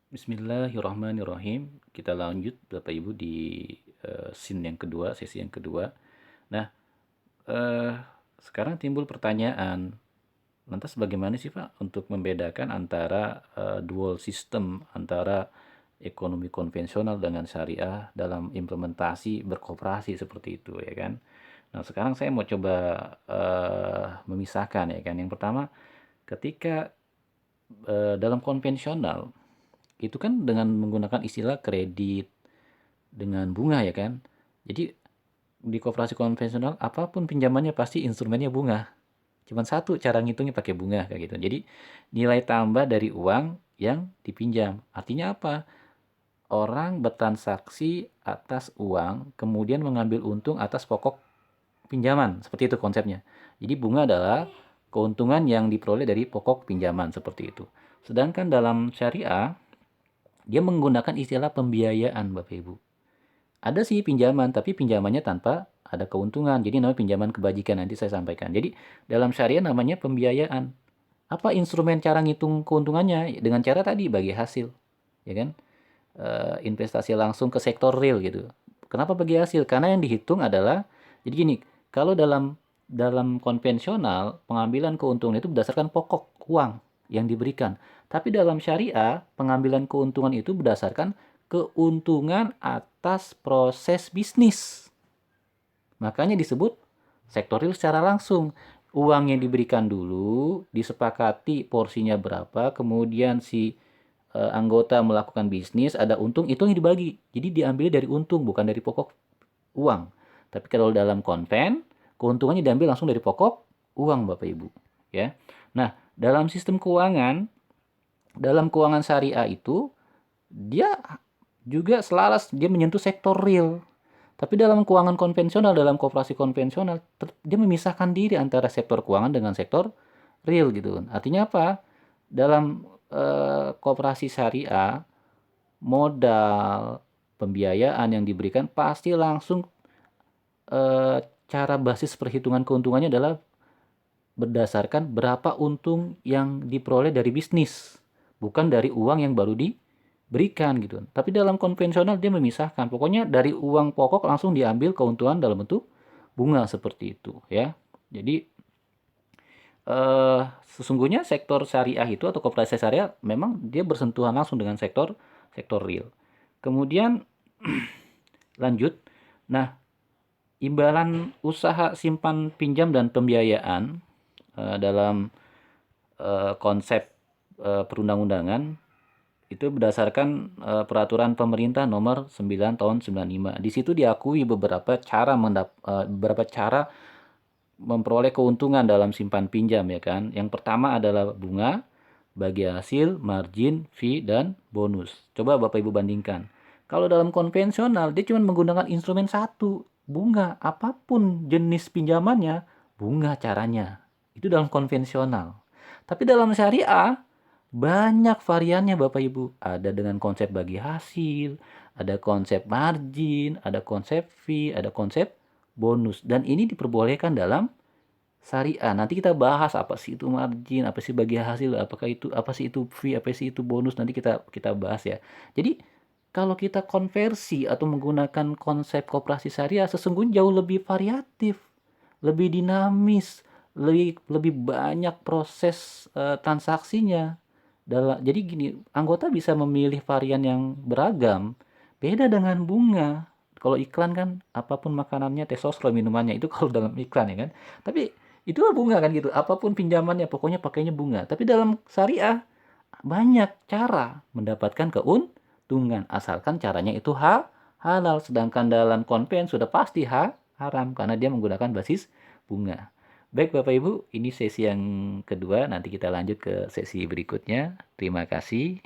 Bismillahirrahmanirrahim. Kita lanjut Bapak Ibu di scene yang kedua, sesi yang kedua. Nah, eh, sekarang timbul pertanyaan, lantas bagaimana sih Pak untuk membedakan antara dual system antara ekonomi konvensional dengan syariah dalam implementasi berkooperasi seperti itu ya kan? Nah, sekarang saya mau coba memisahkan ya kan. Yang pertama, ketika dalam konvensional itu kan dengan menggunakan istilah kredit dengan bunga ya kan. Jadi di koperasi konvensional apapun pinjamannya pasti instrumennya bunga. Cuman satu cara ngitungnya pakai bunga kayak gitu. Jadi nilai tambah dari uang yang dipinjam. Artinya apa? Orang bertransaksi atas uang kemudian mengambil untung atas pokok pinjaman. Seperti itu konsepnya. Jadi bunga adalah keuntungan yang diperoleh dari pokok pinjaman seperti itu. Sedangkan dalam syariah dia menggunakan istilah pembiayaan Bapak Ibu. Ada sih pinjaman, tapi pinjamannya tanpa ada keuntungan. Jadi namanya pinjaman kebajikan, nanti saya sampaikan. Jadi dalam syariah namanya pembiayaan. Apa instrumen cara ngitung keuntungannya? Dengan cara tadi bagi hasil, ya kan? Investasi langsung ke sektor real gitu. Kenapa bagi hasil? Karena yang dihitung adalah jadi gini, kalau dalam dalam konvensional pengambilan keuntungan itu berdasarkan pokok uang yang diberikan. Tapi dalam syariah pengambilan keuntungan itu berdasarkan keuntungan atas proses bisnis. Makanya disebut sektor real secara langsung. Uang yang diberikan dulu, disepakati porsinya berapa, kemudian si anggota melakukan bisnis, ada untung, itu yang dibagi. Jadi diambil dari untung, bukan dari pokok uang. Tapi kalau dalam konven, keuntungannya diambil langsung dari pokok uang, Bapak Ibu. Ya. Nah, dalam sistem keuangan, dalam keuangan syariah itu, dia juga selaras dia menyentuh sektor real. Tapi dalam keuangan konvensional, dalam koperasi konvensional, dia memisahkan diri antara sektor keuangan dengan sektor real gitu. Artinya apa? Dalam koperasi syariah, modal, pembiayaan yang diberikan pasti langsung cara basis perhitungan keuntungannya adalah berdasarkan berapa untung yang diperoleh dari bisnis, bukan dari uang yang baru diberikan gitu. Tapi dalam konvensional dia memisahkan. Pokoknya dari uang pokok langsung diambil keuntungan dalam bentuk bunga seperti itu ya. Jadi sesungguhnya sektor syariah itu atau koperasi syariah memang dia bersentuhan langsung dengan sektor sektor real. Kemudian lanjut. Nah, imbalan usaha simpan pinjam dan pembiayaan dalam konsep perundang-undangan itu berdasarkan peraturan pemerintah nomor 9 tahun 95. Di situ diakui beberapa cara memperoleh keuntungan dalam simpan pinjam ya kan. Yang pertama adalah bunga, bagi hasil, margin, fee, dan bonus. Coba Bapak Ibu bandingkan. Kalau dalam konvensional dia cuma menggunakan instrumen satu, bunga. Apapun jenis pinjamannya, bunga caranya. Itu dalam konvensional. Tapi dalam syariah banyak variannya Bapak Ibu. Ada dengan konsep bagi hasil, ada konsep margin, ada konsep fee, ada konsep bonus. Dan ini diperbolehkan dalam syariah. Nanti kita bahas apa sih itu margin, apa sih bagi hasil, apakah itu apa sih itu fee, apa sih itu bonus, nanti kita kita bahas ya. Jadi kalau kita konversi atau menggunakan konsep koperasi syariah sesungguhnya jauh lebih variatif, lebih dinamis, lebih lebih banyak proses transaksinya. Jadi gini, anggota bisa memilih varian yang beragam. Beda dengan bunga. Kalau iklan kan apapun makanannya, teh sosro minumannya itu kalau dalam iklan ya kan. Tapi itulah bunga kan gitu. Apapun pinjamannya pokoknya pakainya bunga. Tapi dalam syariah banyak cara mendapatkan keuntungan asalkan caranya itu halal. Sedangkan dalam konven sudah pasti haram karena dia menggunakan basis bunga. Baik Bapak Ibu, ini sesi yang kedua. Nanti kita lanjut ke sesi berikutnya. Terima kasih.